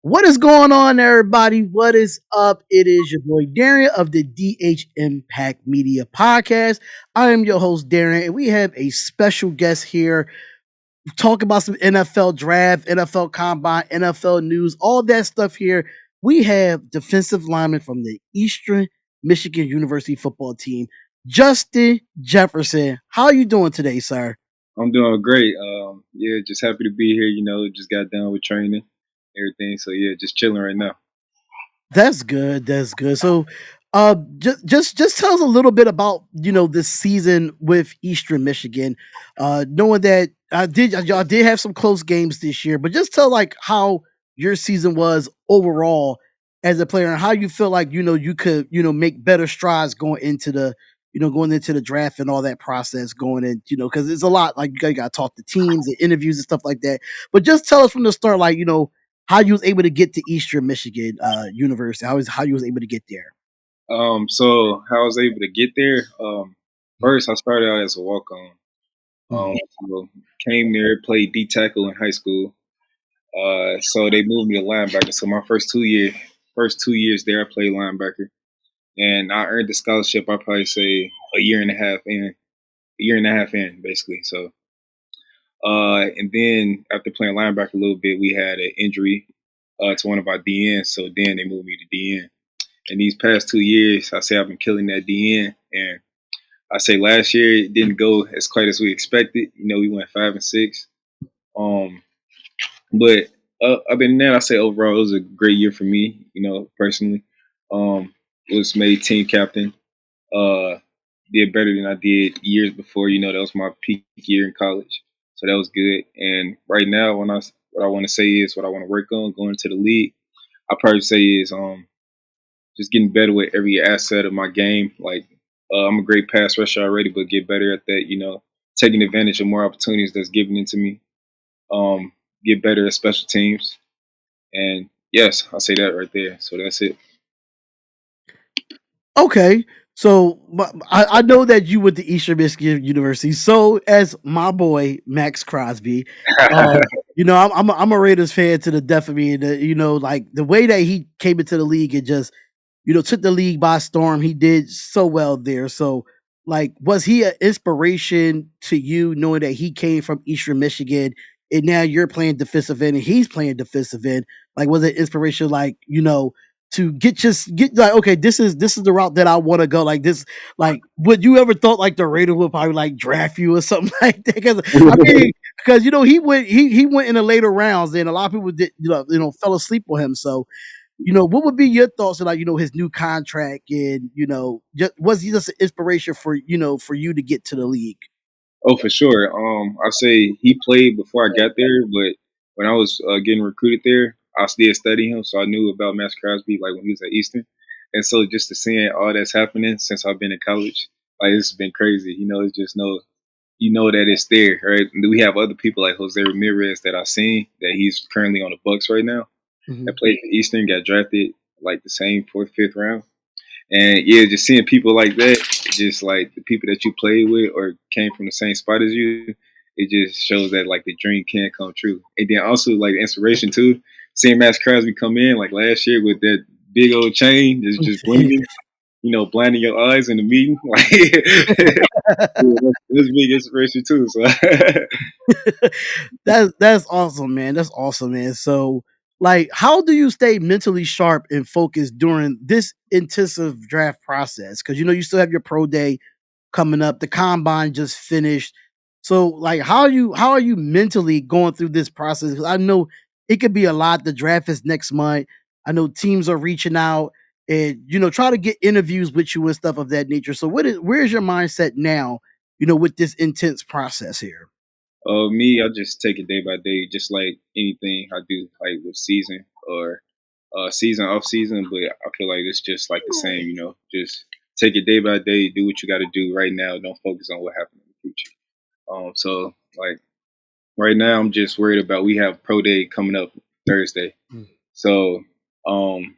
What is going on, everybody? What is up? It is your boy Darren of the DH Impact Media Podcast. I am your host, Darren, and we have a special guest here. Talk about some NFL draft, NFL combine, NFL news, all that stuff here. We have defensive lineman from the Eastern Michigan University football team, Justin Jefferson. How are you doing today, sir? I'm doing great. Yeah, just happy to be here. Just got done with training, everything. So yeah, just chilling right now. That's good. That's good. So, just tell us a little bit about this season with Eastern Michigan. Knowing that y'all did have some close games this year, but just tell like how your season was overall as a player and how you feel like you could make better strides going into the draft and all that process going in because it's a lot like you got to talk to teams and interviews and stuff like that. But just tell us from the start like how you was able to get to Eastern Michigan University. How you was able to get there. So how I was able to get there? First I started out as a walk on. So came there, played D tackle in high school. So they moved me to linebacker. So my first 2 years there, I played linebacker, and I earned the scholarship. I probably say a year and a half in, basically. So, and then after playing linebacker a little bit, we had an injury to one of our DNs. So then they moved me to DN. And these past 2 years, I say I've been killing that DN. And I say last year it didn't go as quite as we expected. We went 5-6. Um, but other than that, I say overall it was a great year for me. Personally, was made team captain. Uh, did better than I did years before. That was my peak year in college, so that was good. And right now, what I want to say is what I want to work on going into the league. I probably say is just getting better with every asset of my game. Like I'm a great pass rusher already, but get better at that. Taking advantage of more opportunities that's given into me. Get better at special teams, and yes, I'll say that right there. So that's it. Okay. So I know that you went to Eastern Michigan University. So as my boy Max Crosby, I'm a Raiders fan to the death of me. And like the way that he came into the league and just took the league by storm. He did so well there. So, like, was he an inspiration to you knowing that he came from Eastern Michigan and now you're playing defensive end and he's playing defensive end? Like, was it inspiration, like, to get like, okay, this is the route that I want to go. Like this, like, would you ever thought like the Raiders would probably like draft you or something like that? Because I mean, because he went in the later rounds and a lot of people did fell asleep on him. So what would be your thoughts on like, his new contract and, just was he just an inspiration for you to get to the league? Oh, for sure. I say he played before I got there, but when I was getting recruited there, I did study him, so I knew about Max Crosby like when he was at Eastern, and so just to seeing all that's happening since I've been in college, like it's been crazy. It's just that it's there, right? And then we have other people like Jose Ramirez that I've seen that he's currently on the Bucks right now. That Mhm. played for Eastern, got drafted like the same fourth, fifth round. And yeah, just seeing people like that, just like the people that you played with or came from the same spot as you, it just shows that like the dream can come true. And then also like inspiration too, seeing Max Crosby come in like last year with that big old chain just gleaming, blinding your eyes in the meeting. Like yeah, that's big inspiration too. So That's awesome, man. That's awesome, man. So, like, how do you stay mentally sharp and focused during this intensive draft process? Because you still have your pro day coming up. The combine just finished. So, like, how are you mentally going through this process? 'Cause I know it could be a lot. The draft is next month. I know teams are reaching out and try to get interviews with you and stuff of that nature. So, where's your mindset now? With this intense process here. me, I just take it day by day, just like anything I do, like with season or season off season. But I feel like it's just like the same, just take it day by day, do what you got to do right now. Don't focus on what happened in the future. So like right now, I'm just worried about we have pro day coming up Thursday, so I'm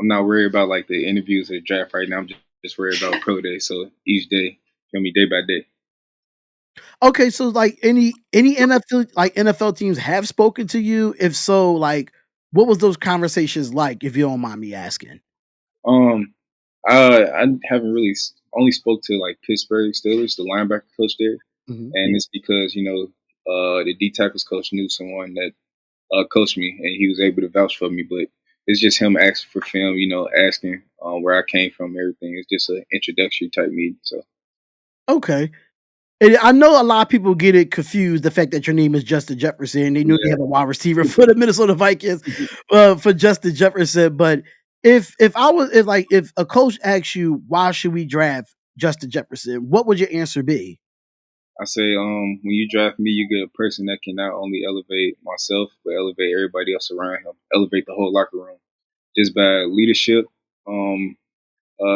not worried about like the interviews or the draft right now. I'm just worried about pro day. So each day, feel me, day by day. Okay, so like any NFL teams have spoken to you? If so, like What was those conversations like, if you don't mind me asking? Um, I haven't really only spoke to like Pittsburgh Steelers, the linebacker coach there, Mhm. and it's because the D tackles coach knew someone that coached me, and he was able to vouch for me. But it's just him asking for film, asking where I came from, everything. It's just an introductory type meeting. So Okay. And I know a lot of people get it confused, the fact that your name is Justin Jefferson. They knew they yeah. have a wide receiver for the Minnesota Vikings, for Justin Jefferson. But if a coach asks you, why should we draft Justin Jefferson? What would your answer be? I say, when you draft me, you get a person that can not only elevate myself, but elevate everybody else around him, elevate the whole locker room, just by leadership. Um,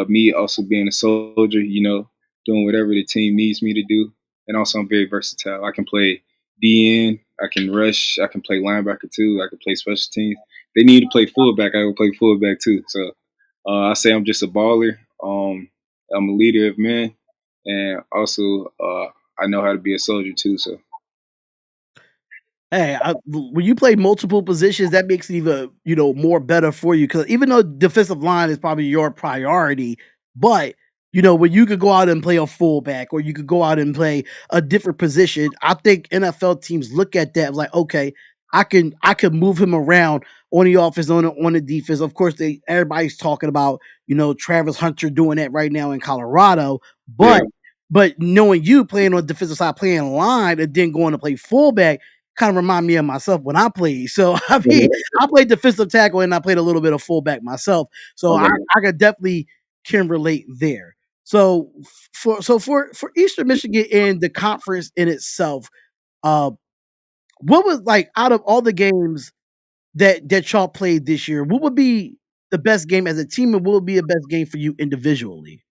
me also being a soldier, doing whatever the team needs me to do, and also I'm very versatile. I can play DN, I can rush, I can play linebacker too, I can play special teams. They need to play fullback, I can play fullback too. So I say I'm just a baller. I'm a leader of men, and also I know how to be a soldier too. So Hey, when you play multiple positions, that makes it even, more better for you. Because even though defensive line is probably your priority, but, when you could go out and play a fullback or you could go out and play a different position, I think NFL teams look at that like, okay, I can move him around on the offense, on the defense. Of course, everybody's talking about, Travis Hunter doing that right now in Colorado, yeah, but knowing you playing on the defensive side, playing line, and then going to play fullback kind of remind me of myself when I played. So I mean, okay, I played defensive tackle and I played a little bit of fullback myself. So I could definitely can relate there. So for Eastern Michigan and the conference in itself, uh, what was like out of all the games that y'all played this year, what would be the best game as a team, and what would be a best game for you individually?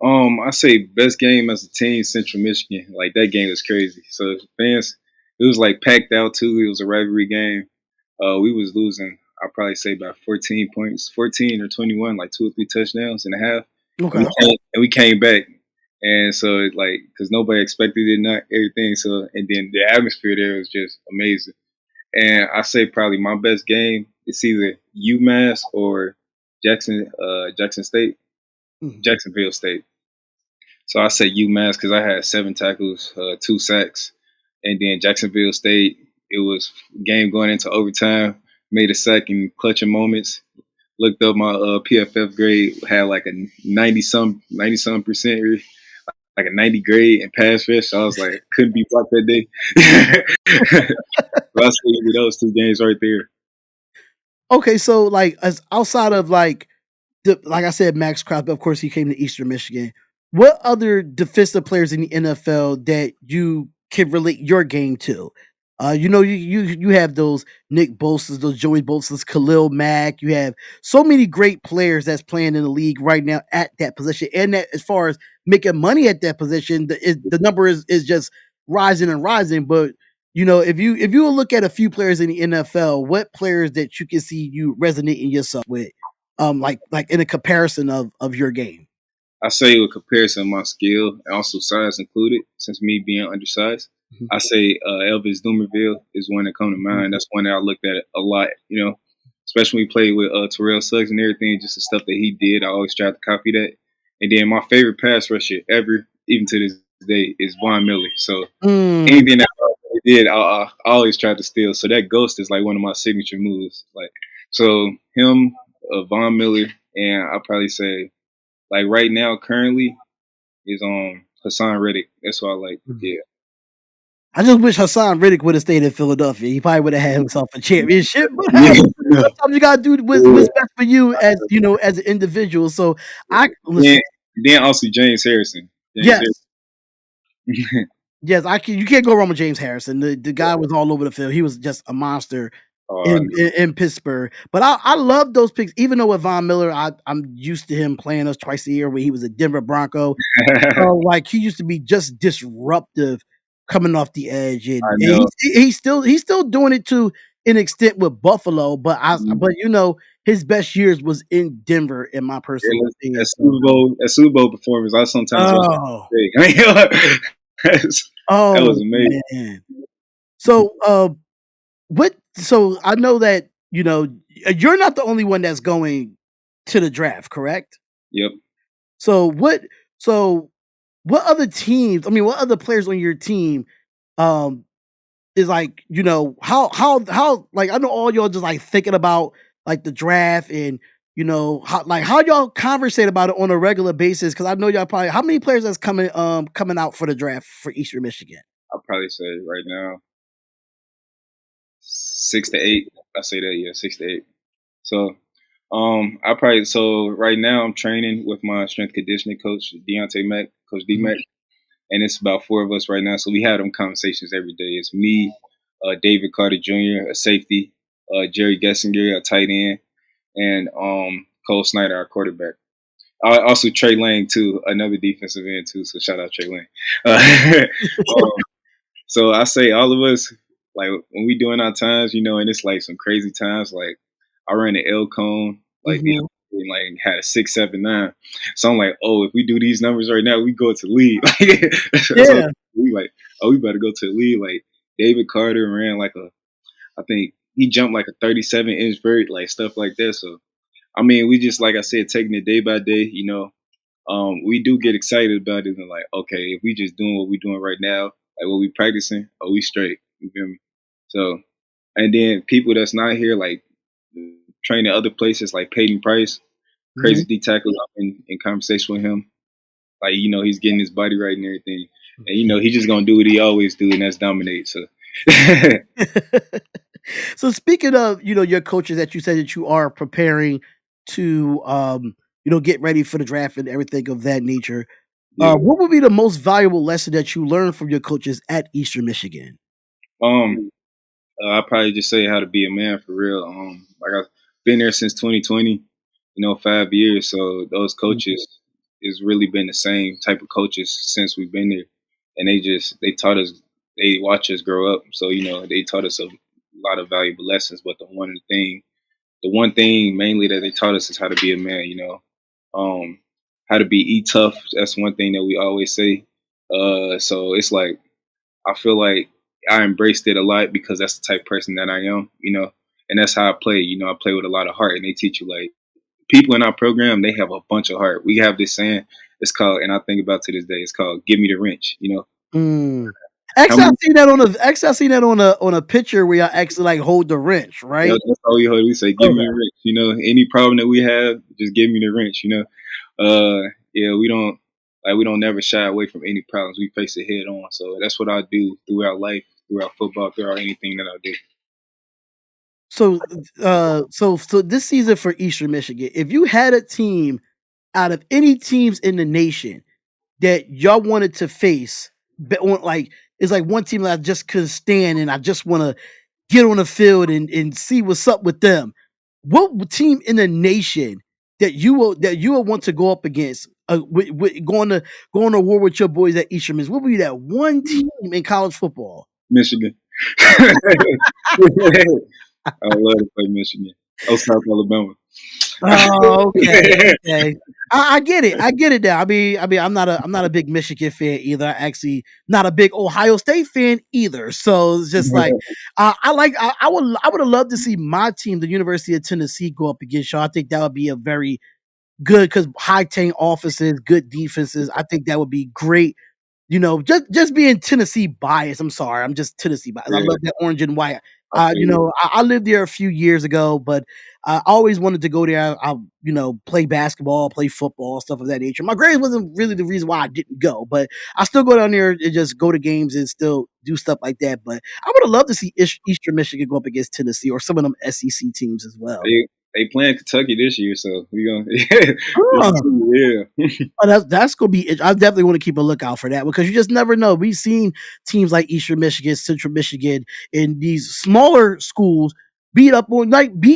I say best game as a team, Central Michigan. Like that game was crazy. So fans, it was like packed out too. It was a rivalry game. We was losing. I'd probably say about 14 points, 14 or 21, like 2 or 3 touchdowns and a half. And Okay. we came back, and so like because nobody expected it, not everything. So and then the atmosphere there was just amazing. And I say probably my best game is either UMass or Jackson State, Mhm. Jacksonville State. So I say UMass because I had 7 tackles, 2 sacks, and then Jacksonville State. It was game going into overtime. Made a sack in clutching moments. Looked up my PFF grade. Had like a 90 some percent, like a 90 grade in pass rush. So I was like, couldn't be blocked that day. But I say those 2 games right there. Okay, so like as outside of like I said, Max Crosby, of course, he came to Eastern Michigan. What other defensive players in the NFL that you can relate your game to? You have those Nick Bosa's, those Joey Bosa's, Khalil Mack. You have so many great players that's playing in the league right now at that position, and that as far as making money at that position, the number is just rising and rising. But if you look at a few players in the NFL, what players that you can see you resonating yourself with? Like in a comparison of your game. I say with comparison of my skill and also size included, since me being undersized, Mhm. I say Elvis Dumerville is one that come to mind. That's one that I looked at a lot, especially when we played with Terrell Suggs and everything, just the stuff that he did. I always tried to copy that. And then my favorite pass rusher ever, even to this day, is Von Miller. So Mm, anything that he did, I always tried to steal. So that ghost is like one of my signature moves. Like so, him, Von Miller, and I'll probably say like right now, currently, is Hassan Reddick. That's what I like. mhm. Yeah. I just wish Hassan Riddick would have stayed in Philadelphia. He probably would have had himself a championship. But Yeah. hey, sometimes you gotta do what's best for you as an individual. So I then, listen. then also James Harrison. James Yes, Harrison. yes, you can't go wrong with James Harrison. The guy was all over the field. He was just a monster Oh, in Pittsburgh. But I love those picks, even though with Von Miller, I'm used to him playing us twice a year when he was a Denver Bronco. I Like he used to be just disruptive coming off the edge, and know. he's still doing it to an extent with Buffalo, but his best years was in Denver, in my personal And opinion. that So, Super Bowl performance, I sometimes wish oh, I could say. That oh was amazing. man. So, so I know that you know, you're not the only one that's going to the draft, correct? Yep. So so what other teams, I mean, what other players on your team, um, is like, how like I know all y'all just like thinking about like the draft and how y'all conversate about it on a regular basis? Because I know y'all probably how many players that's coming out for the draft for Eastern Michigan? I'll probably say right now 6 to 8. I say that, yeah, 6 to 8. So I probably so right now I'm training with my strength conditioning coach, Deontay Mack, Coach D Mhm. Mac, and it's about four of us right now. So we have them conversations every day. It's me, David Carter Jr., a safety, Jerry Gessinger, a tight end, and Cole Snyder, our quarterback. Also Trey Lang too, another defensive end too. So shout out Trey Lang. Um, so I say all of us, like when we doing our times, and it's like some crazy times. Like I ran an L cone, like Mhm. and, like had a 6.79. So I'm like, oh, if we do these numbers right now, we go to lead. So Yeah. we like, oh, we better go to the lead. Like David Carter ran like I think he jumped like a 37-inch vert, like stuff like that. So I mean, we just like I said, taking it day by day. We do get excited about it and like, okay, if we just doing what we doing right now, like what we practicing, oh, we straight. You feel me? So, and then people that's not here, like training other places, like Peyton Price, crazy Mhm. D tackle. I'm in conversation with him. Like, he's getting his body right and everything. And he's just gonna do what he always do, and that's dominate. So, So speaking of, your coaches that you said that you are preparing to, get ready for the draft and everything of that nature, yeah. what would be the most valuable lesson that you learned from your coaches at Eastern Michigan? Um, I probably just say how to be a man for real. Like I've been there since 2020, 5 years. So those Mhm. coaches has really been the same type of coaches since we've been there, and they taught us, they watch us grow up. So they taught us a lot of valuable lessons. But the one thing mainly that they taught us is how to be a man. How to be tough. That's one thing that we always say. So it's like I feel like I embraced it a lot because that's the type of person that I am, and that's how I play. I play with a lot of heart, and they teach you like people in our program, they have a bunch of heart. We have this saying, it's called, and I think about to this day, it's called "Give me the wrench." Mm. How Actually, many? I seen that on a picture where y'all actually like hold the wrench, Yeah, right? that's all we heard. We say, "Give me Okay. the wrench." Any problem that we have, just give me the wrench. Yeah, we don't never shy away from any problems. We face it head on. So that's what I do throughout life, throughout football, throughout anything that I do. So this season for Eastern Michigan, if you had a team out of any teams in the nation that y'all wanted to face, but like it's like one team that I just couldn't stand, and I just want to get on the field and see what's up with them. Team in the nation that you will want to go up against, going to war with your boys at Eastern Michigan? What would be that one team in college football? Michigan. I love to play Michigan. Oh, South Alabama. Oh, okay, okay. I get it. I get it now. I mean, I'm not a big Michigan fan either. Actually, not a big Ohio State fan either. So it's just like I would have loved to see my team, the University of Tennessee, go up against y'all. I think that would be a very good because high chain offenses, good defenses. I think that would be great. Just being Tennessee biased. I'm sorry, I'm just Tennessee biased. I Yeah, love that orange and white. I feel you. I lived there a few years ago, but I always wanted to go there. Play basketball, play football, stuff of that nature. My grades wasn't really the reason why I didn't go, but I still go down there and just go to games and still do stuff like that. But I would have loved to see Eastern Michigan go up against Tennessee or some of them SEC teams as well. They playing Kentucky this year, so we gonna yeah, yeah. Oh, that's gonna be I definitely want to keep a lookout for that because you just never know. We've seen teams like Eastern Michigan, Central Michigan, and these smaller schools beat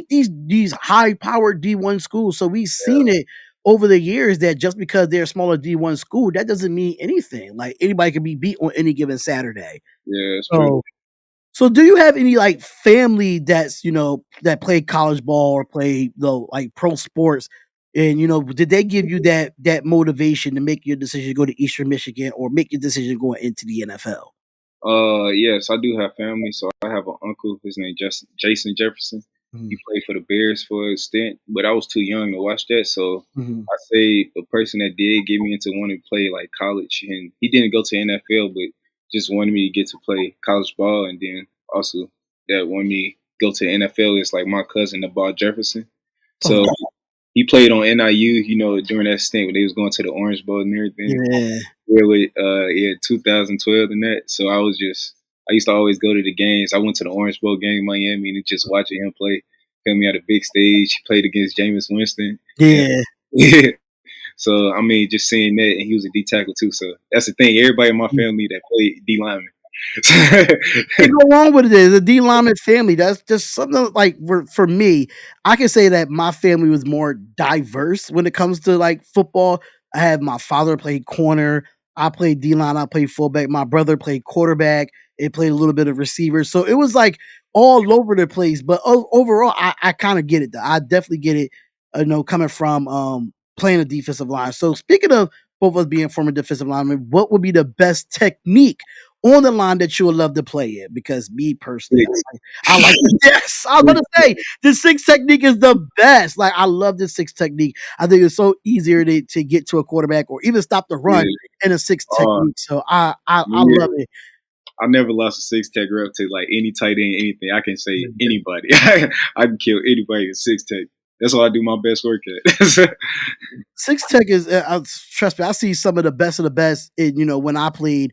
these high powered D1 schools. So we've seen it over the years that just because they're a smaller D1 school, that doesn't mean anything. Like anybody can be beat on any given Saturday. Yeah, it's true. So so do you have any like family that's that play college ball or play like pro sports? And did they give you that motivation to make your decision to go to Eastern Michigan or make your decision going into the NFL? Yes, I do have family. So I have an uncle. His name Jason Jefferson. Mhm, He played for the Bears for a stint, but I was too young to watch that. So mhm. I say the person that did get me into wanting to play like college, and he didn't go to NFL, but just wanted me to get to play college ball, and then also that wanted me to go to the NFL is like my cousin, the Ball Jefferson. So Oh, he played on NIU, during that stint when they was going to the Orange Bowl and everything. yeah. Yeah, with 2012 and that. So I used to always go to the games. I went to the Orange Bowl game in Miami and just watching him play. Feel me at a big stage. He played against Jameis Winston. And Yeah. yeah. So I mean, just seeing that, and he was a D tackle too. So that's the thing. Everybody in my family that played D lineman. Can't go wrong with it. The D lineman family. That's just something like for me. I can say that my family was more diverse when it comes to like football. I had my father played corner. I played D line. I played fullback. My brother played quarterback. It played a little bit of receiver. So it was like all over the place. But overall, I kind of get it. Though. I definitely get it. Coming from playing a defensive line. So speaking of both of us being former defensive linemen, what would be the best technique on the line that you would love to play in? Because me personally, I like the yes. I was about to say the six technique is the best. Like I love the six technique. I think it's so easier to get to a quarterback or even stop the run Yeah. in a six Uh, technique. So I yeah. love it. I never lost a six tech rep to like any tight end, anything. I can say anybody. I can kill anybody in six tech. That's why I do my best work at. Six Tech is trust me. I see some of the best. In, when I played,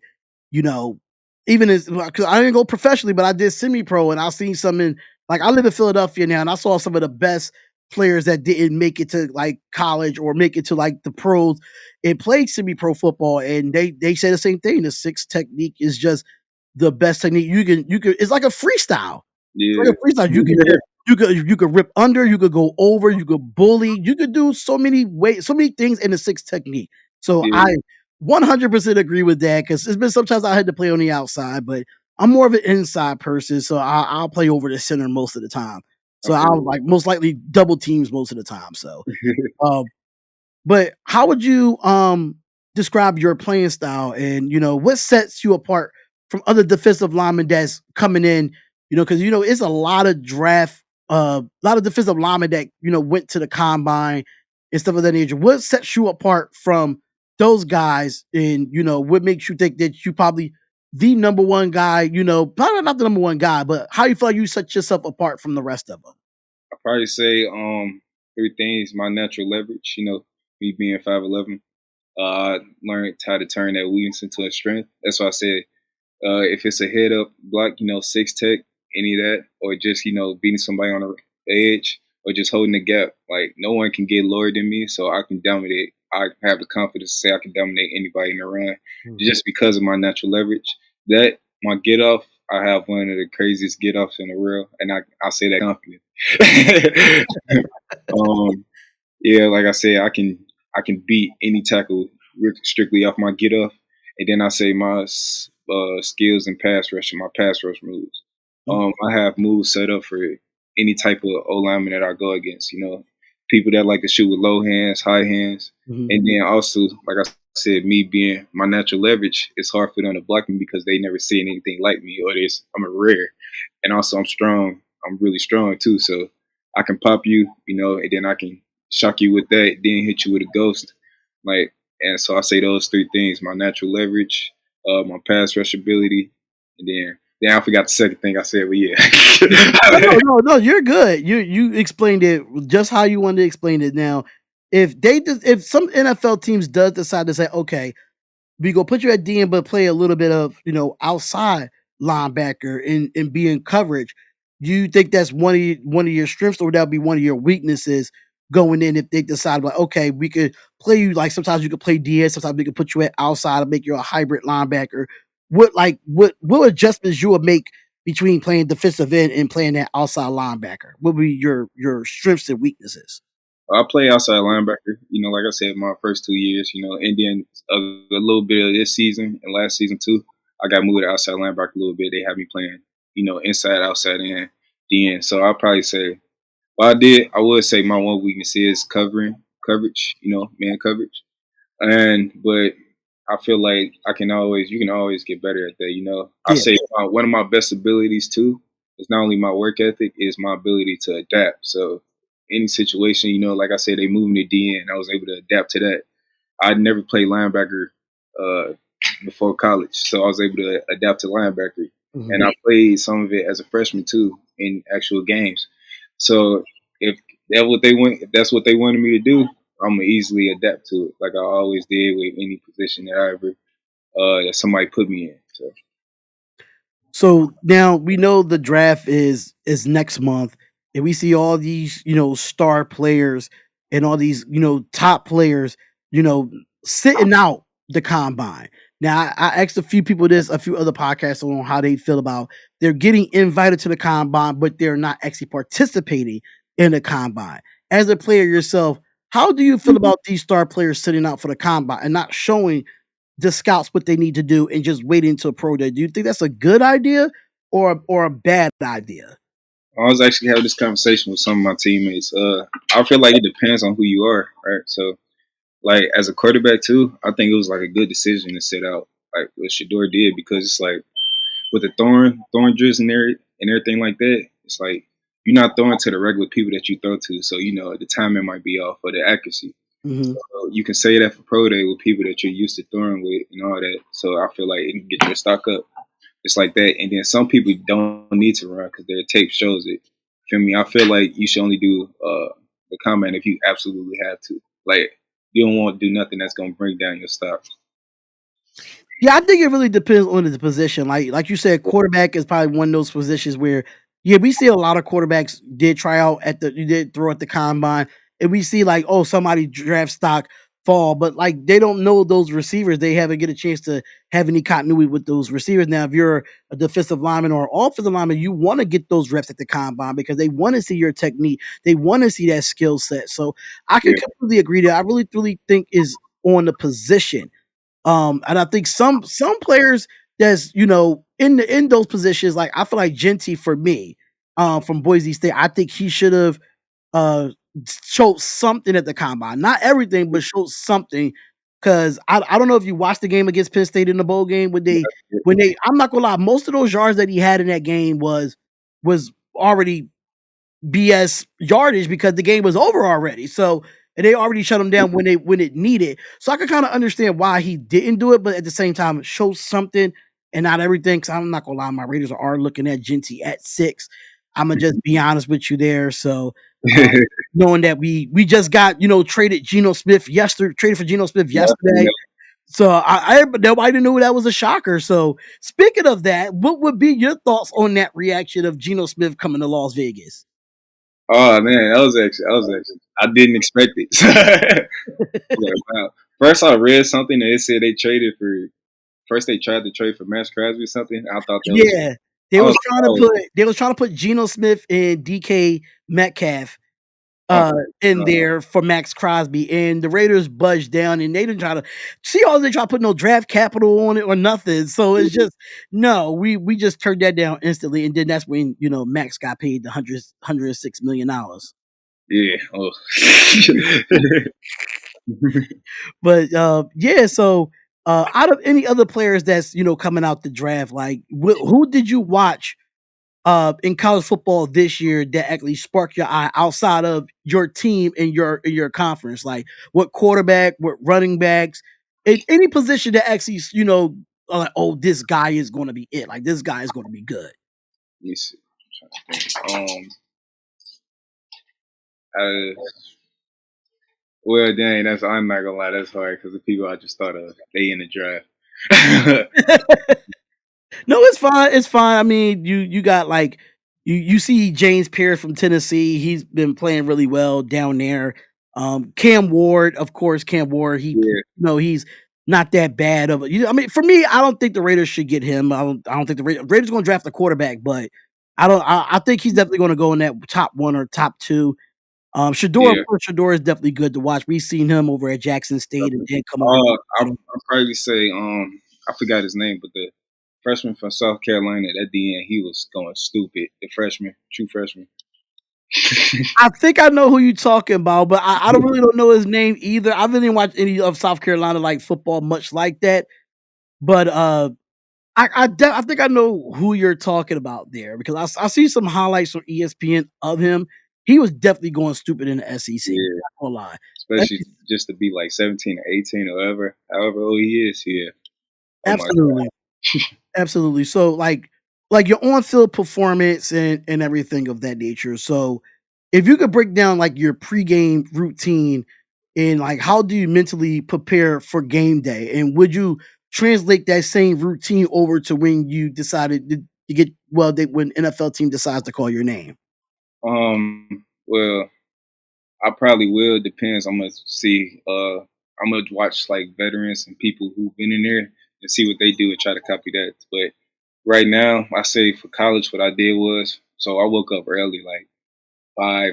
you know, even as because I didn't go professionally, but I did semi pro, and I seen some in like I live in Philadelphia now, and I saw some of the best players that didn't make it to like college or make it to like the pros and played semi pro football, and they say the same thing. The six technique is just the best technique you can. It's like a freestyle. It's like Yeah. a freestyle. You could rip under, you could go over, you could bully, you could do so many ways, so many things in the six technique. So Yeah. I 100% agree with that because it's been sometimes I had to play on the outside, but I'm more of an inside person, so I'll play over the center most of the time. I So I'll feel like most likely double teams most of the time. So um, but how would you describe your playing style and what sets you apart from other defensive linemen that's coming in, because it's a lot of draft a lot of defensive linemen that went to the combine and stuff of that nature. What sets you apart from those guys and what makes you think that you probably the number one guy, probably not the number one guy, but how you feel like you set yourself apart from the rest of them? I probably say three things. My natural leverage. Me being 5'11". I learned how to turn that weakness into a strength. That's why I said if it's a head up block, six tech, any of that, or just beating somebody on the edge, or just holding the gap. Like no one can get lower than me, so I can dominate. I have the confidence to say I can dominate anybody in the run, Mhm. just because of my natural leverage. That my get off, I have one of the craziest get offs in the world, and I say that confident. um, yeah, like I said, I can beat any tackle strictly off my get off, and then I say my skills and pass rush and my pass rush moves. Mhm. I have moves set up for any type of O lineman that I go against. People that like to shoot with low hands, high hands, Mhm. and then also, like I said, me being my natural leverage, it's hard for them to block me because they never seen anything like me, or I'm a rare, and also I'm strong. I'm really strong too, so I can pop you, and then I can shock you with that, then hit you with a ghost. Like, and so I say those three things: my natural leverage, my pass rush ability, and then I forgot the second thing I said, but No, yeah. no, no, no, you're good. You explained it just how you wanted to explain it. Now, if some NFL teams does decide to say, okay, we go put you at DN, but play a little bit of outside linebacker and be in coverage. Do you think that's one of your strengths, or that would be one of your weaknesses going in if they decide like, okay, we could play you like sometimes you could play DN, sometimes we could put you at outside and make you a hybrid linebacker. What adjustments you would make between playing defensive end and playing that outside linebacker? What would be your strengths and weaknesses? I play outside linebacker. Like I said, my first 2 years. And then a little bit of this season and last season too. I got moved to outside linebacker a little bit. They had me playing, inside, outside, and DN. So I'll probably say, well, I would say my one weakness is coverage. Man coverage. But I feel like you can always get better at that. I Yeah. say one of my best abilities too it's not only my work ethic, it's my ability to adapt. So any situation, like I said, they moved me to DN. I was able to adapt to that. I never played linebacker uh, before college, so I was able to adapt to linebacker, and Mhm. I played some of it as a freshman too in actual games. So if that's what they wanted me to do, I'm gonna easily adapt to it, like I always did with any position that I ever that somebody put me in. So So now we know the draft is next month, and we see all these, star players and all these, top players, sitting out the combine. Now I asked a few people this, a few other podcasts on how they feel about they're getting invited to the combine, but they're not actually participating in the combine. As a player yourself, how do you feel about these star players sitting out for the combine and not showing the scouts what they need to do and just waiting until pro day? Do you think that's a good idea or a bad idea? I was actually having this conversation with some of my teammates. I feel like it depends on who you are, right? So like as a quarterback too, I think it was like a good decision to sit out, like what Shador did, because it's like with the thorn drills and everything like that, it's like you're not throwing to the regular people that you throw to, so the timing might be off or the accuracy. Mhm. So you can say that for pro day with people that you're used to throwing with and all that. So I feel like it can get your stock up. It's like that, and then some people don't need to run because their tape shows it. Feel me? I feel like you should only do the combine if you absolutely have to. Like you don't want to do nothing that's gonna bring down your stock. Yeah, I think it really depends on the position. Like you said, quarterback is probably one of those positions where, yeah, we see a lot of quarterbacks did try out you did throw at the combine, and we see like, oh, somebody draft stock fall, but like they don't know those receivers. They haven't get a chance to have any continuity with those receivers. Now, if you're a defensive lineman or offensive lineman, you want to get those reps at the combine because they want to see your technique. They want to see that skill set. So I can Yeah, completely agree that I really think is on the position. And I think some players that's in those positions, like I feel like Genty for me, from Boise State, I think he should have uh showed something at the combine. Not everything, but showed something. Cause I don't know if you watched the game against Penn State in the bowl game when they I'm not gonna lie, most of those yards that he had in that game was already BS yardage because the game was over already. So and they already shut him down when it needed. So I could kind of understand why he didn't do it, but at the same time, show something and not everything. Cause I'm not gonna lie, my Raiders are looking at Genty at 6. I'm gonna just be honest with you there. So um, knowing that we just got traded for Geno Smith yeah, yesterday. So nobody knew that was a shocker. So speaking of that, what would be your thoughts on that reaction of Geno Smith coming to Las Vegas? Oh man, that was actually I didn't expect it. Like, wow. First, I read something that it said they traded for. First, they tried to trade for Max Crosby or something. I thought that was. Yeah. They I was was. trying to Oh, put they was trying to put Geno Smith and DK Metcalf oh, in no. there for Max Crosby, and the Raiders budged down, and they didn't try to see all they try to put no draft capital on it or nothing. So it's just no, we just turned that down instantly, and then that's when Max got paid the $106 million. Yeah. Oh. But yeah, so out of any other players that's coming out the draft, like who did you watch in college football this year that actually sparked your eye outside of your team in your conference? Like what quarterback, what running backs, in any position that actually are like, oh, this guy is going to be it. Like this guy is going to be good. Let me see. I'm trying to think. Uh, well, dang, that's I'm not gonna lie, that's hard because the people I just thought of they in the draft. No, it's fine. It's fine. I mean, you got like you see James Pierce from Tennessee. He's been playing really well down there. Cam Ward, of course, Cam Ward. Yeah, He's not that bad of a. I mean, for me, I don't think the Raiders should get him. I don't think the Raiders going to draft a quarterback, but I don't. I think he's definitely going to go in that top one or top two. Shador, of yeah. course, Shador is definitely good to watch. We've seen him over at Jackson State and then come over. I'll probably say I forgot his name, but the freshman from South Carolina at the end, he was going stupid. The freshman, true freshman. I think I know who you're talking about, but I don't really don't know his name either. I really didn't watch any of South Carolina like football much like that. But I think I know who you're talking about there because I see some highlights from ESPN of him. He was definitely going stupid in the SEC. Yeah, Not gonna lie. especially just to be like 17 or 18 or however old he is. Yeah. Oh my God. Absolutely. Absolutely. So like your on-field performance and everything of that nature. So if you could break down like your pregame routine and like how do you mentally prepare for game day? And would you translate that same routine over to when you decided to get when NFL team decides to call your name? Well, I probably will. Depends. I'm gonna see. I'm gonna watch like veterans and people who've been in there and see what they do and try to copy that. But right now, I say for college, what I did was so I woke up early, like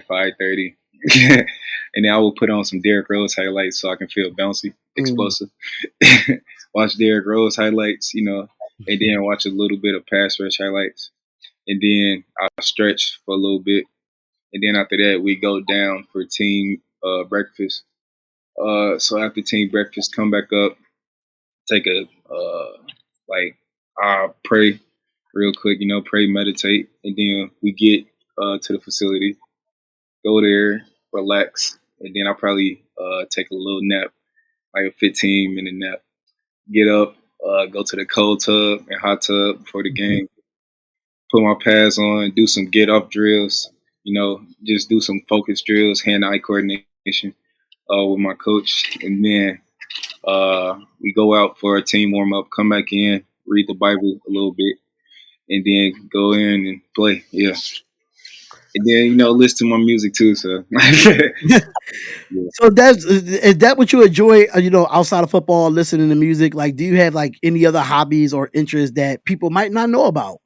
5:30, and then I will put on some Derrick Rose highlights so I can feel bouncy, Mm. explosive. Watch Derrick Rose highlights, and then watch a little bit of pass rush highlights, and then I'll stretch for a little bit, and then after that we go down for team breakfast. So after team breakfast, come back up, take a like I pray real quick, pray, meditate, and then we get to the facility, go there, relax, and then I'll probably take a little nap, like a 15-minute nap. Get up, go to the cold tub and hot tub before the game, put my pads on, do some get off drills, just do some focus drills, hand eye coordination with my coach. And then we go out for a team warm up, come back in, read the Bible a little bit, and then go in and play. Yeah. And then, listen to my music too. So, yeah. So is that what you enjoy, outside of football, listening to music? Like, do you have like any other hobbies or interests that people might not know about?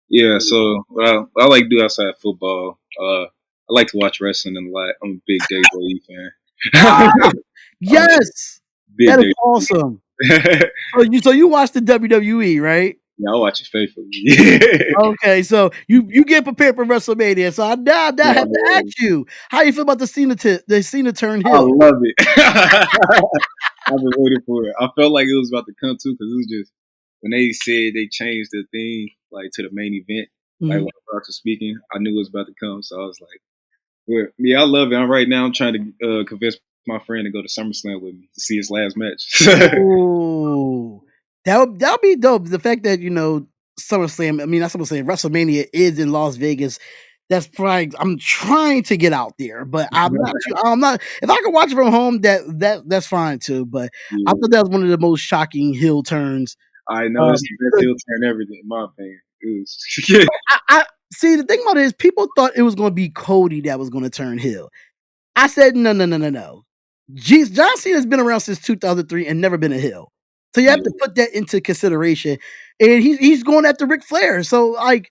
Yeah, so what I like to do outside of football, I like to watch wrestling a lot. I'm a big WWE fan. Ah, I'm a yes, big that is WWE awesome. fan. So you watch the WWE, right? Yeah, I watch it faithfully. Okay, so you get prepared for WrestleMania. So I have to ask No, you, how you feel about the Cena turn I heel? love it. I've been waiting for it. I felt like it was about to come too because it was just when they said they changed the thing like to the main event, like Mhm. when Rock was speaking, I knew it was about to come. So I was like, well, yeah, I love it. Right now, I'm trying to convince my friend to go to SummerSlam with me to see his last match. Ooh, that would be dope. The fact that SummerSlam, I mean not SummerSlam, WrestleMania is in Las Vegas. That's probably I'm trying to get out there, but I'm not. If I can watch it from home, that's fine too. But I Yeah, thought that was one of the most shocking heel turns. I know Um, it's the best heel turn ever, in my opinion. It was, I see the thing about it is people thought it was going to be Cody that was going to turn heel. I said no, no, no, no, no. John Cena has been around since 2003 and never been a heel. So you have yeah, to put that into consideration. And he's going after Ric Flair. So like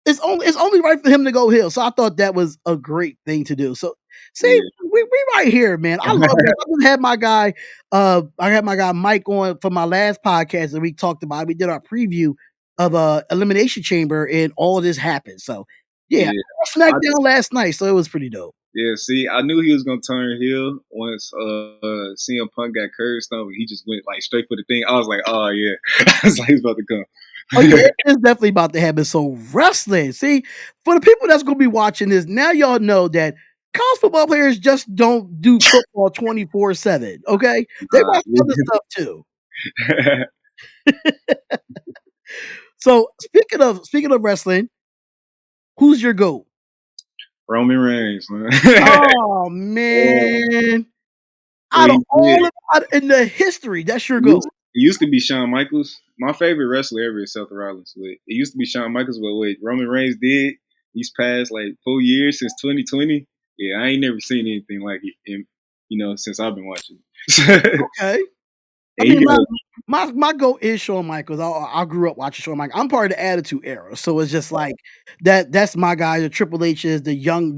it's only right for him to go heel. So I thought that was a great thing to do. So see, yeah. we right here, man. I love it. I just had my guy, I had my guy Mike on for my last podcast and we talked about it. We did our preview of Elimination Chamber and all of this happened. So yeah, Yeah. I SmackDown last night, so it was pretty dope. Yeah, see, I knew he was gonna turn heel once CM Punk got curved stomach. He just went like straight for the thing. I was like, oh yeah, I was like, he's about to come. Oh yeah, it's definitely about to happen. So wrestling, see, for the people that's gonna be watching this, now y'all know that college football players just don't do football 24/7. Okay, they Nah, watch other stuff too. So speaking of wrestling, who's your goat? Roman Reigns, man. Oh Yeah, man, what out of he did. all in the history, that's your It used, goat. it used to be Shawn Michaels. My favorite wrestler ever is Seth Rollins. But it used to be Shawn Michaels, but what Roman Reigns did these past like 4 years since 2020, yeah, I ain't never seen anything like it. Since I've been watching. And Okay. I he mean, got my goat is Shawn Michaels. I grew up watching Shawn Michaels. I'm part of the Attitude Era, so it's just like that's my guy. The Triple H is the young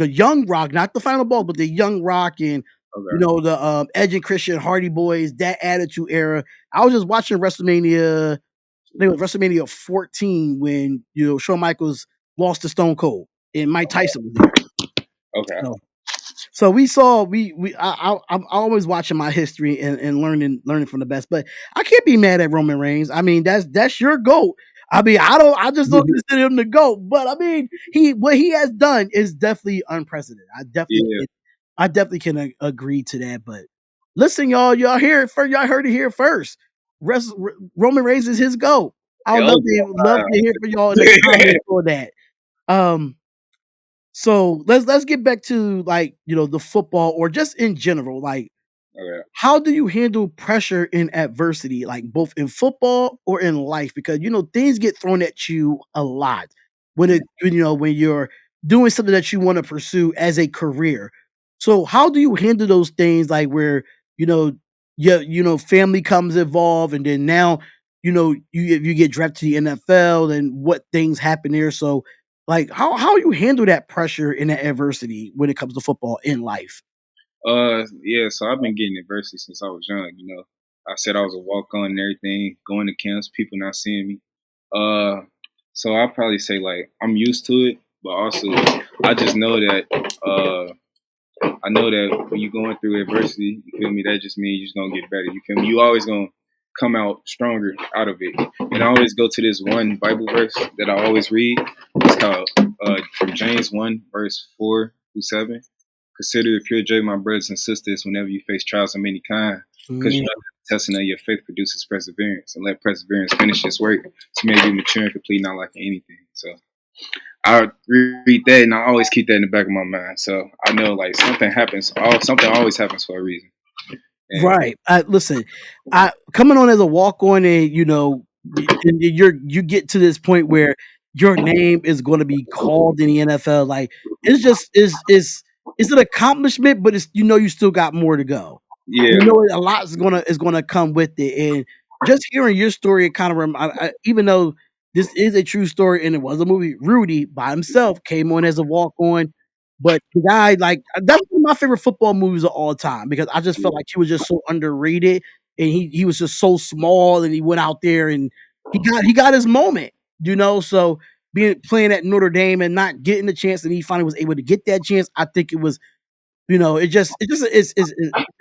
Rock, not the Final Boss, but the young Rock and okay. the Edge and Christian Hardy Boys. That Attitude Era. I was just watching WrestleMania. I think it was WrestleMania 14 when Shawn Michaels lost to Stone Cold and Mike Tyson was there. Okay. So we saw I'm always watching my history and learning from the best, but I can't be mad at Roman Reigns. I mean, that's your goat. I mean, I just don't consider him the GOAT, but I mean, what he has done is definitely unprecedented. Yeah. I definitely can agree to that. But listen, y'all hear it first. Y'all heard it here first. Roman Reigns is his GOAT. I would Oh, love to hear from y'all in the comments on that. Um, so let's get back to like the football or just in general. Like, okay. how do you handle pressure in adversity, like both in football or in life? Because things get thrown at you a lot when you're doing something that you want to pursue as a career. So how do you handle those things like where you know family comes involved and then now you get drafted to the NFL and what things happen there. So like how you handle that pressure and that adversity when it comes to football in life? Yeah, so I've been getting adversity since I was young, you know. I said I was a walk on and everything, going to camps, people not seeing me. Uh, so I'll probably say like I'm used to it, but also I just know that I know that when you're going through adversity, you feel me, that just means you're just gonna get better. You feel me? You always gonna come out stronger out of it. And I always go to this one Bible verse that I always read. It's called from James 1, verse 4 through 7. Consider the pure joy, my brothers and sisters, whenever you face trials of many kind, because you know the testing of your faith produces perseverance, and let perseverance finish its work, so may be mature and complete, not lacking anything. So I read that, and I always keep that in the back of my mind. So I know like something happens, something always happens for a reason. And Right. Listen, I coming on as a walk on and and you get to this point where your name is going to be called in the NFL. Like it's just is an accomplishment, but it's you still got more to go. yeah, A lot is gonna come with it. And just hearing your story, it kind of even though this is a true story and it was a movie, Rudy by himself came on as a walk on. But the guy, like, that's one of my favorite football movies of all time because I just felt yeah, like he was just so underrated and he was just so small and he went out there and he got his moment. So being playing at Notre Dame and not getting the chance and he finally was able to get that chance, I think it was, it's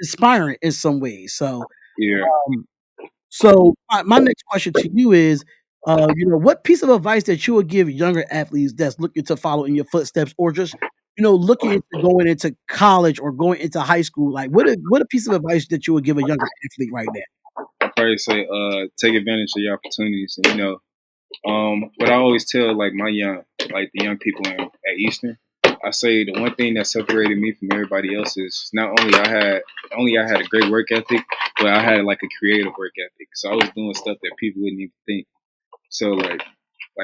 inspiring in some ways. So yeah. um, my next question to you is, what piece of advice that you would give younger athletes that's looking to follow in your footsteps, or just looking into going into college or going into high school? Like, what a piece of advice that you would give a younger athlete right now? I probably say take advantage of your opportunities, and but I always tell like like the young people at Eastern, I say the one thing that separated me from everybody else is not only I had a great work ethic, but I had like a creative work ethic. So I was doing stuff that people wouldn't even think. So like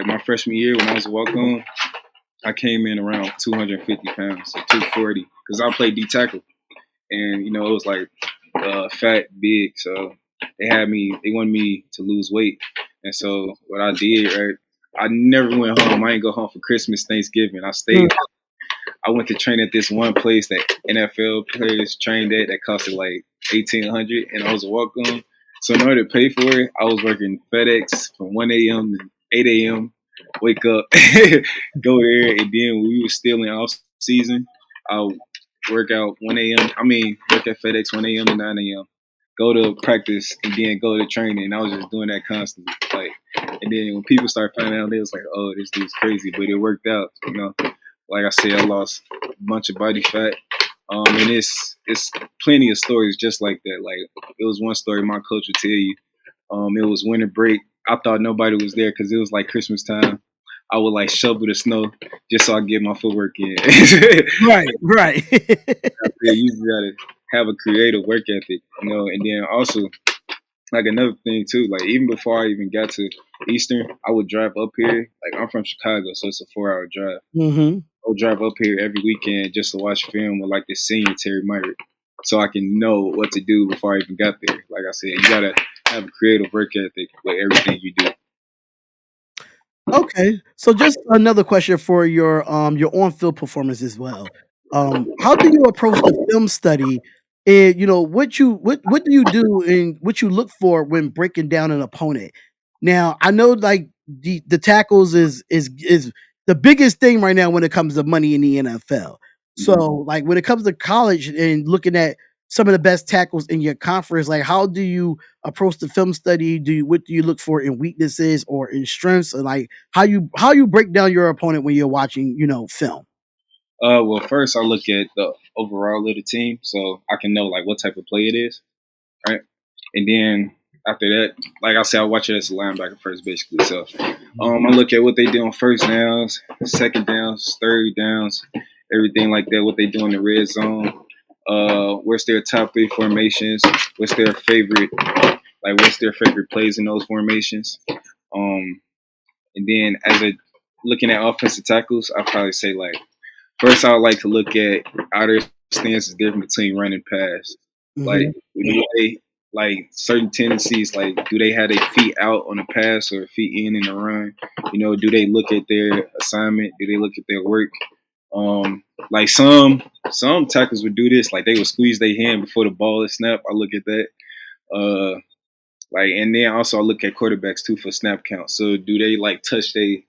my freshman year when I was a walk on, I came in around 250 pounds, so 240, because I played D tackle, and it was like fat, big. So they wanted me to lose weight, and so what I did, right, I never went home. I didn't go home for Christmas, Thanksgiving. I stayed. Mm, I went to train at this one place that NFL players trained at that costed like 1,800, and I was a walk on. So in order to pay for it, I was working FedEx from 1 a.m. to 8 a.m. Wake up, go there, and then when we were still in off season, I would work out 1 a.m. I mean, work at FedEx 1 a.m. to 9 a.m. Go to practice and then go to training. And I was just doing that constantly. Like, and then when people started finding out, they was like, "Oh, this dude's crazy," but it worked out. Like I said, I lost a bunch of body fat. And it's plenty of stories just like that. Like it was one story my coach would tell you. It was winter break. I thought nobody was there because it was like Christmas time. I would like shovel the snow just so I get my footwork in. right, right. Yeah, you just gotta have a creative work ethic, and then also like another thing too, like even before I even got to Eastern, I would drive up here. Like I'm from Chicago, so it's a 4 hour drive. hmm I would drive up here every weekend just to watch film with like the senior Terry Myrick, so I can know what to do before I even got there. Like I said, you gotta have a creative work ethic with everything you do. Okay, so just another question for your on-field performance as well. How do you approach the film study? And what do you do and what you look for when breaking down an opponent? Now, I know like the tackles is the biggest thing right now when it comes to money in the NFL. So, Mhm. like when it comes to college and looking at some of the best tackles in your conference. Like, how do you approach the film study? What do you look for in weaknesses or in strengths? And like how you break down your opponent when you're watching, film? Well, first I look at the overall of the team, so I can know like what type of play it is, right? And then after that, like I said, I watch it as a linebacker first, basically. So I look at what they do on first downs, second downs, third downs, everything like that. What they do in the red zone. What's their top three formations? What's their favorite? Like, what's their favorite plays in those formations? Um, and then as a looking at offensive tackles, I probably say like first I would like to look at how their stance is different between run and pass. Like, Mhm. do they like certain tendencies? Like, do they have their feet out on the pass or feet in the run? Do they look at their assignment? Do they look at their work? Like some tackles would do this. Like they would squeeze their hand before the ball is snapped. I look at that. Uh, and then also I look at quarterbacks too for snap count. So do they like touch they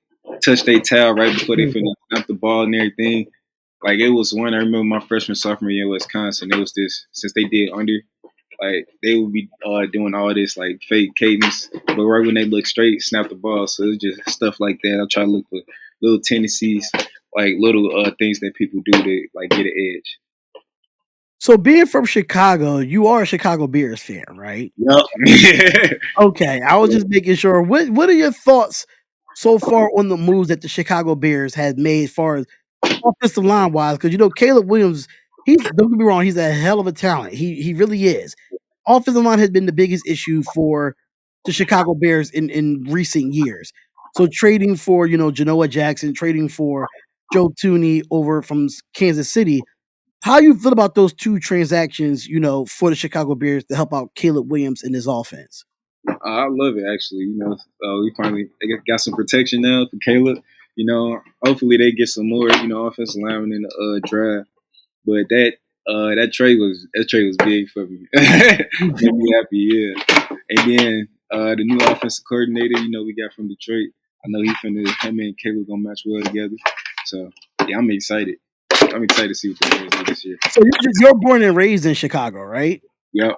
towel right before they finna snap the ball and everything? Like it was one I remember my freshman sophomore year in Wisconsin. It was this since they did under, like they would be doing all this like fake cadence, but right when they look straight, snap the ball. So it's just stuff like that. I try to look for little tendencies, like little things that people do to like get an edge. So being from Chicago, you are a Chicago Bears fan, right? Yep. Okay, I was just making sure. What are your thoughts so far on the moves that the Chicago Bears had made as far as offensive line wise? Because Caleb Williams, he's don't get me wrong, he's a hell of a talent. He really is. Offensive line has been the biggest issue for the Chicago Bears in recent years. So trading for Genoa Jackson, trading for Joe Tooney over from Kansas City. How you feel about those two transactions? For the Chicago Bears to help out Caleb Williams in his offense. I love it actually. We finally got some protection now for Caleb. Hopefully they get some more, offensive linemen in the draft. But that trade was big for me. Made me happy, yeah. And then the new offensive coordinator, we got from Detroit. I know him and Caleb gonna match well together. So yeah, I'm excited. I'm excited to see what they're gonna do this year. So you're born and raised in Chicago, right? Yep.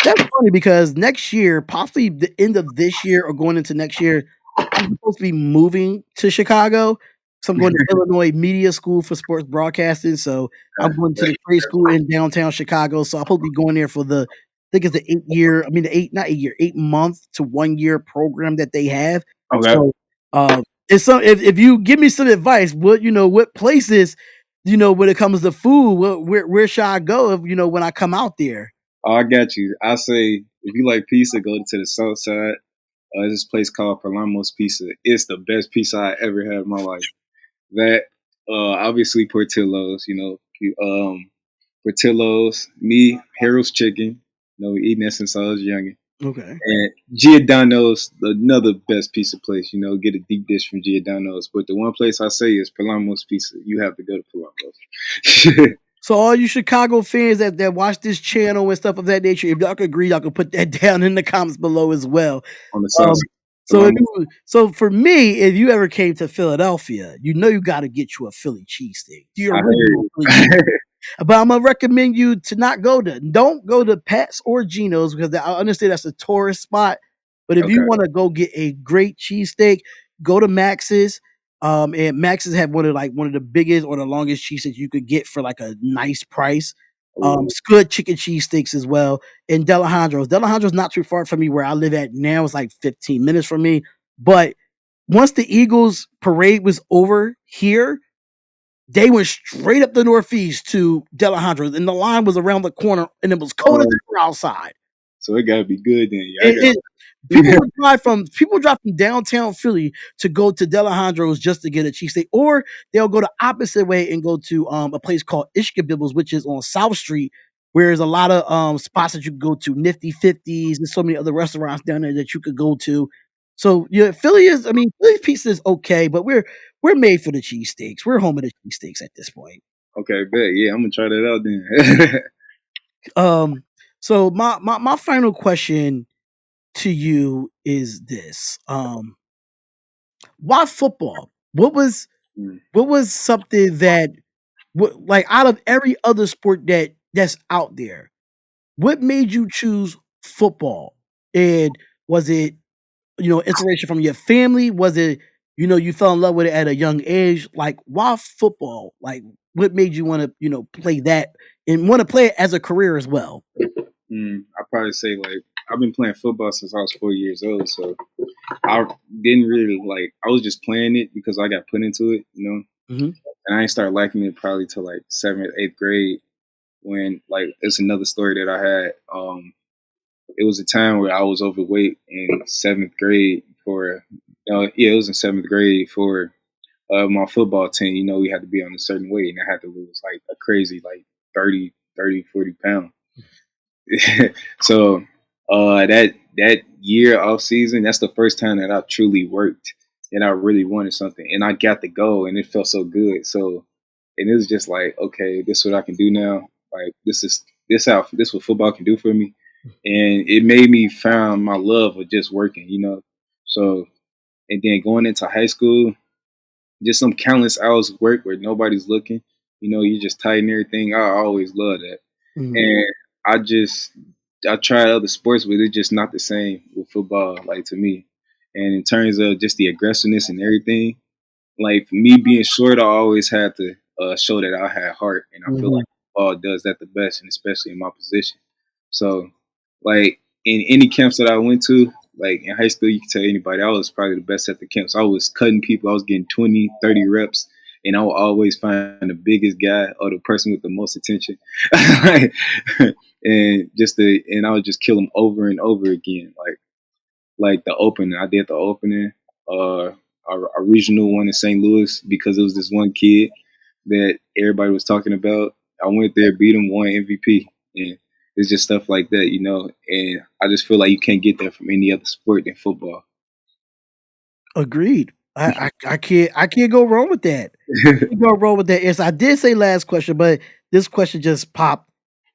That's funny because next year, possibly the end of this year or going into next year, I'm supposed to be moving to Chicago. So I'm going to Illinois Media School for sports broadcasting. So I'm going to the trade school in downtown Chicago. So I'm supposed to be going there for I think it's the 8 year, I mean the eight, not 8 year, 8 month to 1 year program that they have. Okay. So if you give me some advice, what places, when it comes to food, where should I go if when I come out there? Oh, I got you. I say if you like pizza, go to the south side. There's this place called Palamos Pizza. It's the best pizza I ever had in my life. That obviously Portillo's, Portillo's, me, Harold's Chicken. We eating that since I was younger. Okay. And Giordano's, another best pizza place. Get a deep dish from Giordano's. But the one place I say is Palamos Pizza. You have to go to Palamos. So all you Chicago fans that watch this channel and stuff of that nature, if y'all could agree, y'all can put that down in the comments below as well. On the south side. Palamos. So for me, if you ever came to Philadelphia, you got to get you a Philly cheesesteak, the I original Philly cheesesteak. But I'm gonna recommend you to don't go to Pat's or Geno's because I understand that's a tourist spot. But if you Okay. want to go get a great cheesesteak, go to Max's. And Max's have one of the biggest or the longest cheesesteaks you could get for like a nice price. Ooh. It's good chicken cheesesteaks as well. And Delahondro's. Delahondro's not too far from me where I live at now. It's like 15 minutes from me. But once the Eagles parade was over here, they went straight up the northeast to Delahondro's, and the line was around the corner, and it was cold as ever outside. So it gotta be good then. Yeah, I It, got. it, people drive from downtown Philly to go to Delahondro's just to get a cheesesteak, or they'll go the opposite way and go to a place called Ishkabibbles, which is on South Street, where there's a lot of spots that you can go to, Nifty Fifties, and so many other restaurants down there that you could go to. So yeah, Philly's pizza is okay, but we're made for the cheesesteaks. We're home of the cheesesteaks at this point. Okay, bet. Yeah, I'm gonna try that out then. Um, so my final question to you is this: why football? Mm. What was something that like out of every other sport that's out there? what made you choose football? And was it, inspiration from your family? Was it, you fell in love with it at a young age? Like, why football? Like, what made you want to, play that and want to play it as a career as well? I probably say like I've been playing football since I was 4 years old, so I didn't really like. I was just playing it because I got put into it, Hmm. and I didn't start liking it probably till like seventh, eighth grade. When like it's another story that I had. It was a time where I was overweight in seventh grade for. Yeah, it was in seventh grade for my football team. We had to be on a certain weight, and I had to lose like a crazy like 40 pounds. So that year off season, that's the first time that I truly worked and I really wanted something, and I got the goal, and it felt so good. So, and it was just like, okay, this is what I can do now. Like this what football can do for me, and it made me found my love of just working. So, and then going into high school, just some countless hours of work where nobody's looking. You just tighten everything. I always love that. Hmm. And I just I tried other sports, but it's just not the same with football, like to me. And in terms of just the aggressiveness and everything, like for me being short, I always had to show that I had heart, and I feel Hmm. like football does that the best, and especially in my position. So, like in any camps that I went to, like in high school, you can tell anybody I was probably the best at the camps. I was cutting people. I was getting 20, 30 reps, and I would always find the biggest guy or the person with the most attention, and I would just kill them over and over again. Like the opening, I did the opening, a regional one in St. Louis because it was this one kid that everybody was talking about. I went there, beat him, won MVP, and it's just stuff like that. And I just feel like you can't get that from any other sport than football. Agreed. I can't go wrong with that. Can't go wrong with that. Yes, I did say last question, but this question just popped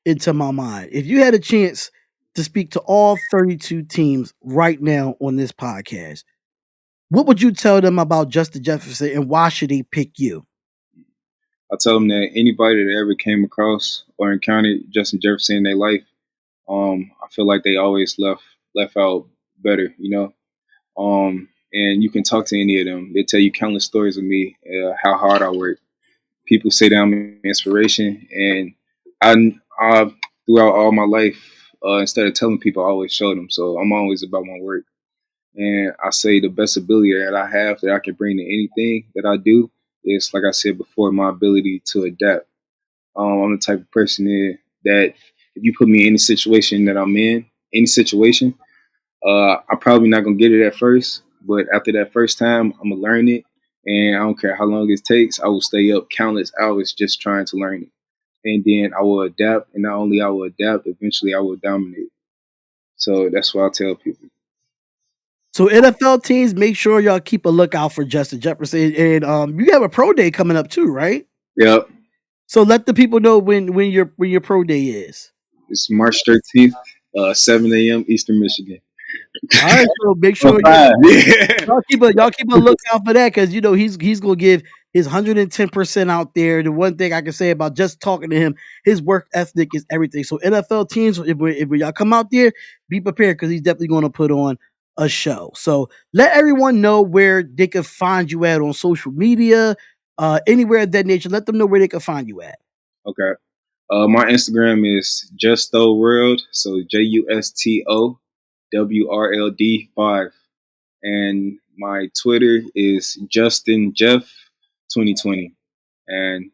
into my mind. If you had a chance to speak to all 32 teams right now on this podcast, what would you tell them about Justin Jefferson and why should they pick you? I tell them that anybody that ever came across or encountered Justin Jefferson in their life, I feel like they always left out better. And you can talk to any of them. They tell you countless stories of me, how hard I work. People say that I'm an inspiration, and I throughout all my life, instead of telling people, I always show them. So I'm always about my work, and I say the best ability that I have that I can bring to anything that I do is, like I said before, my ability to adapt. I'm the type of person that if you put me in any situation that I'm in, any situation, I'm probably not gonna get it at first, but after that first time, I'm gonna learn it, and I don't care how long it takes. I will stay up countless hours just trying to learn it, and then I will adapt. And not only I will adapt, eventually I will dominate. So that's what I tell people. So NFL teams, make sure y'all keep a lookout for Justin Jefferson, and you have a pro day coming up too, right? Yep, So let the people know when your pro day is. it's March 13th, 7 a.m. Eastern Michigan. All right, so make Oh, sure five. Yeah. y'all keep a lookout for that because he's gonna give his 110% out there. The one thing I can say about just talking to him, his work ethic is everything. So NFL teams, if y'all come out there, be prepared because he's definitely gonna put on a show. So let everyone know where they can find you at on social media, anywhere of that nature. Let them know where they can find you at. Okay. My Instagram is Justo World, so JUSTOWRLD 5, and my Twitter is Justin Jeff 2020, and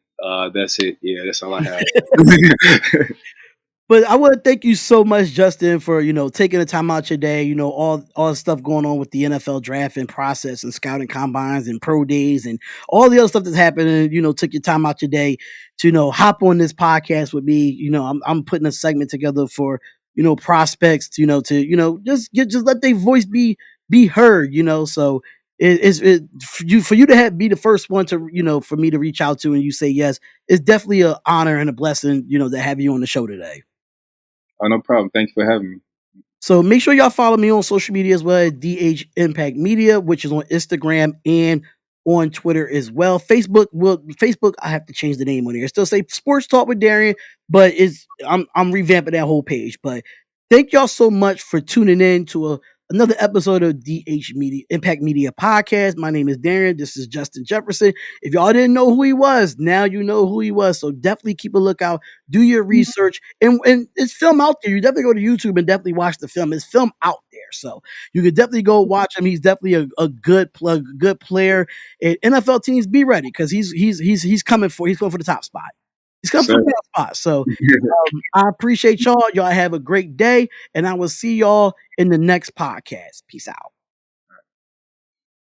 that's it. Yeah, that's all I have. But I want to thank you so much, Justin, for taking the time out your day. All the stuff going on with the NFL draft and process and scouting combines and pro days and all the other stuff that's happening. Took your time out your day to hop on this podcast with me. I'm putting a segment together for prospects. To just let their voice be heard. So for you to be the first one to for me to reach out to and you say yes, it's definitely an honor and a blessing. To have you on the show today. Oh, no problem. Thank you for having me. So make sure y'all follow me on social media as well as DH Impact Media, which is on Instagram and on Twitter as well. Facebook, I have to change the name on here. Still say Sports Talk with Darian, but I'm revamping that whole page. But thank y'all so much for tuning in to another episode of DH Media Impact Media Podcast. My name is Darian. This is Justin Jefferson. If y'all didn't know who he was, now you know who he was. So definitely keep a lookout. Do your research, and it's film out there. You definitely go to YouTube and definitely watch the film. It's film out there, so you could definitely go watch him. He's definitely a good plug, good player. And NFL teams, be ready because he's coming for the top spot. He's coming for the top spot. So I appreciate y'all. Y'all have a great day, and I will see y'all in the next podcast. Peace out.